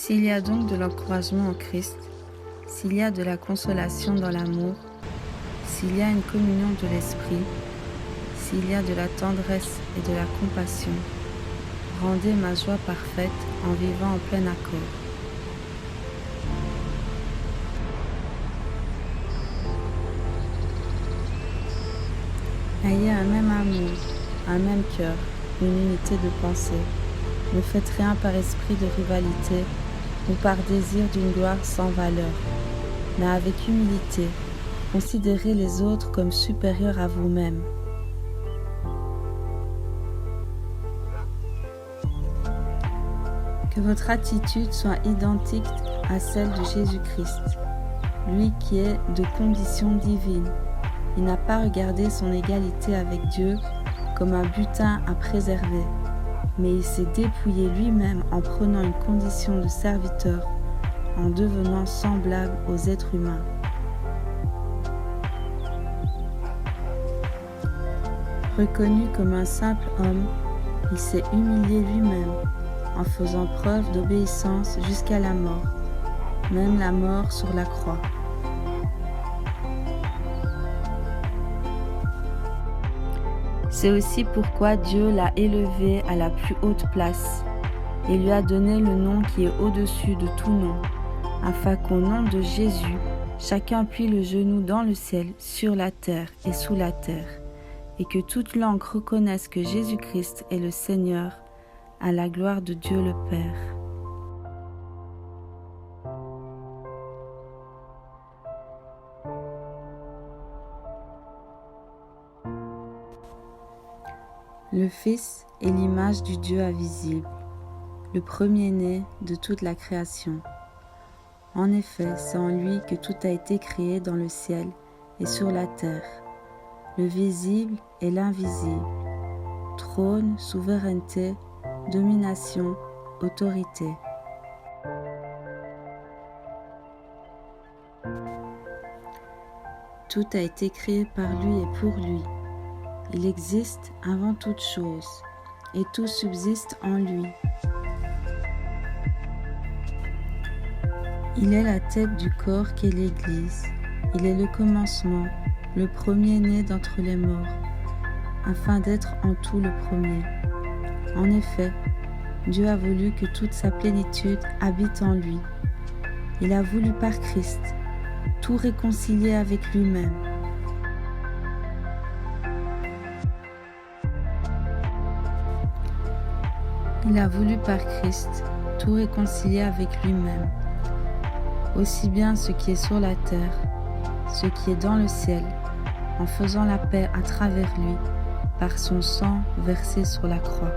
S'il y a donc de l'encouragement en Christ, s'il y a de la consolation dans l'amour, s'il y a une communion de l'esprit, s'il y a de la tendresse et de la compassion, rendez ma joie parfaite en vivant en plein accord. Ayez un même amour, un même cœur, une unité de pensée. Ne faites rien par esprit de rivalité ou par désir d'une gloire sans valeur, mais avec humilité, considérez les autres comme supérieurs à vous-même. Que votre attitude soit identique à celle de Jésus-Christ, lui qui est de condition divine. Il n'a pas regardé son égalité avec Dieu comme un butin à préserver, mais il s'est dépouillé lui-même en prenant une condition de serviteur, en devenant semblable aux êtres humains. Reconnu comme un simple homme, il s'est humilié lui-même en faisant preuve d'obéissance jusqu'à la mort, même la mort sur la croix. C'est aussi pourquoi Dieu l'a élevé à la plus haute place et lui a donné le nom qui est au-dessus de tout nom, afin qu'au nom de Jésus, chacun plie le genou dans le ciel, sur la terre et sous la terre, et que toute langue reconnaisse que Jésus-Christ est le Seigneur, à la gloire de Dieu le Père. Le Fils est l'image du Dieu invisible, le premier-né de toute la création. En effet, c'est en lui que tout a été créé dans le ciel et sur la terre, le visible et l'invisible, trône, souveraineté, domination, autorité. Tout a été créé par lui et pour lui. Il existe avant toute chose, et tout subsiste en lui. Il est la tête du corps qu'est l'Église. Il est le commencement, le premier-né d'entre les morts, afin d'être en tout le premier. En effet, Dieu a voulu que toute sa plénitude habite en lui. Il a voulu par Christ tout réconcilier avec lui-même. Il a voulu par Christ tout réconcilier avec lui-même, aussi bien ce qui est sur la terre, ce qui est dans le ciel, en faisant la paix à travers lui, par son sang versé sur la croix.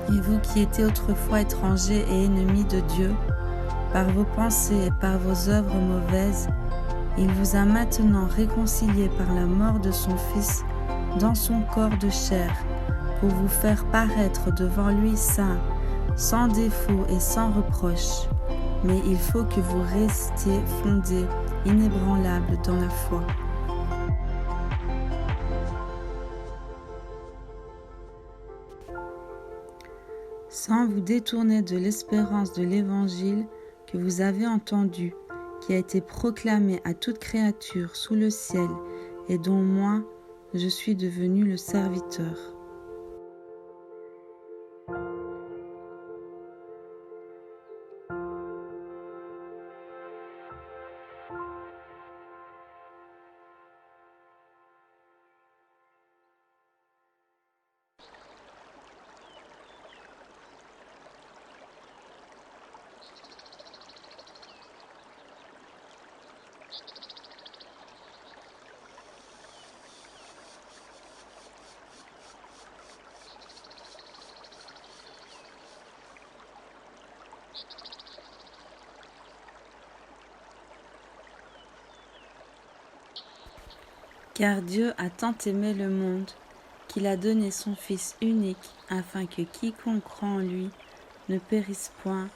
Et vous qui étiez autrefois étrangers et ennemis de Dieu, par vos pensées et par vos œuvres mauvaises, il vous a maintenant réconciliés par la mort de son Fils dans son corps de chair, pour vous faire paraître devant lui saint, sans défaut et sans reproche. Mais il faut que vous restiez fondés, inébranlables dans la foi. Sans vous détourner de l'espérance de l'Évangile que vous avez entendu, qui a été proclamé à toute créature sous le ciel et dont moi, je suis devenu le serviteur. Car Dieu a tant aimé le monde qu'il a donné son Fils unique afin que quiconque croit en lui ne périsse point,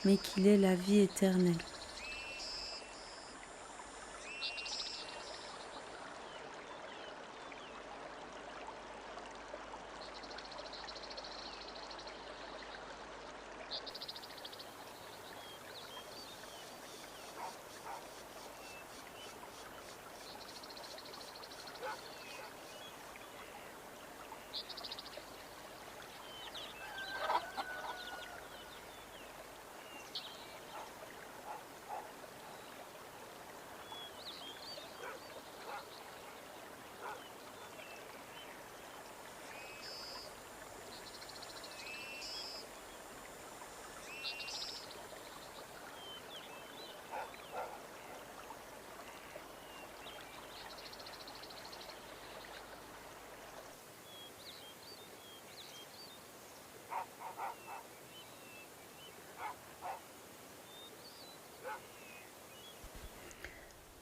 mais qu'il ait la vie éternelle.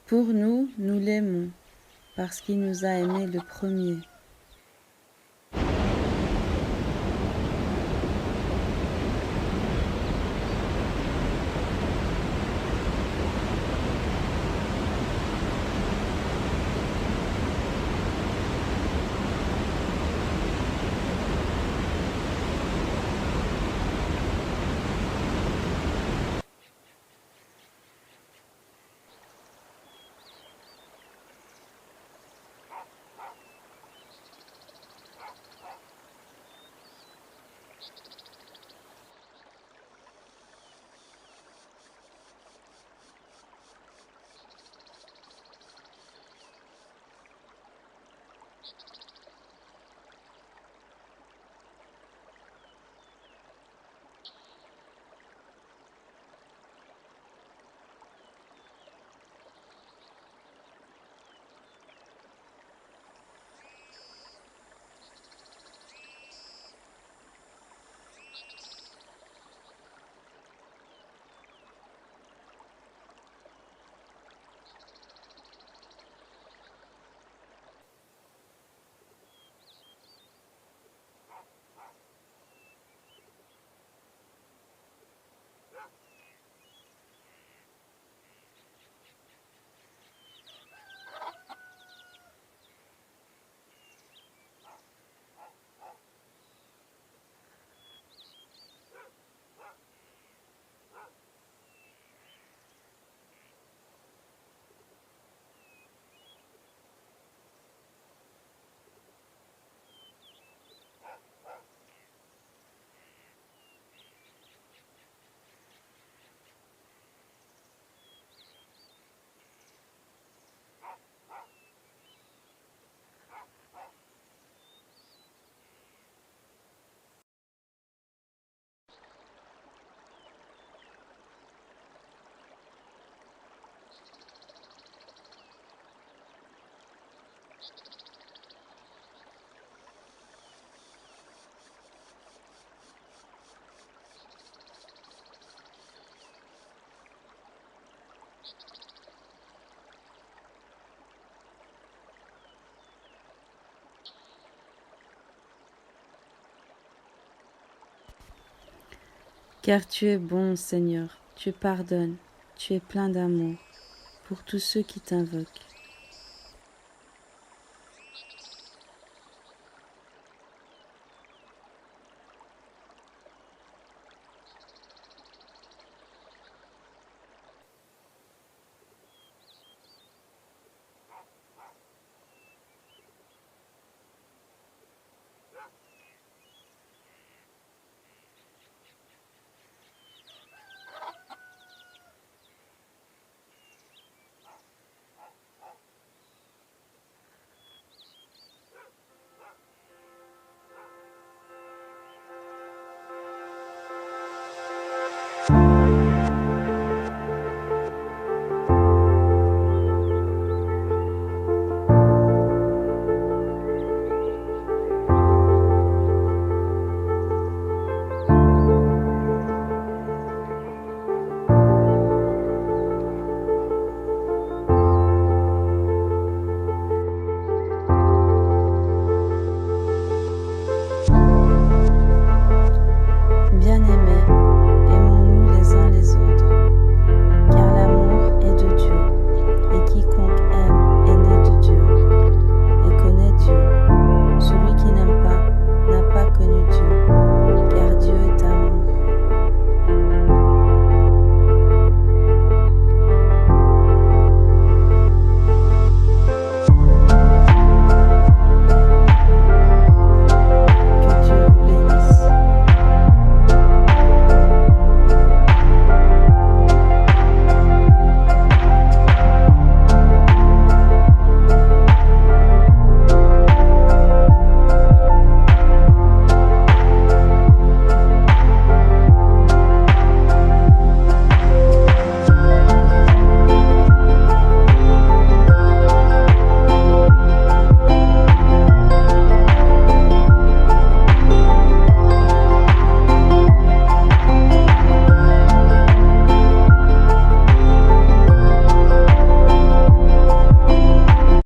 Pour nous, nous l'aimons, parce qu'il nous a aimés le premier. Car tu es bon, Seigneur, tu pardonnes, tu es plein d'amour pour tous ceux qui t'invoquent.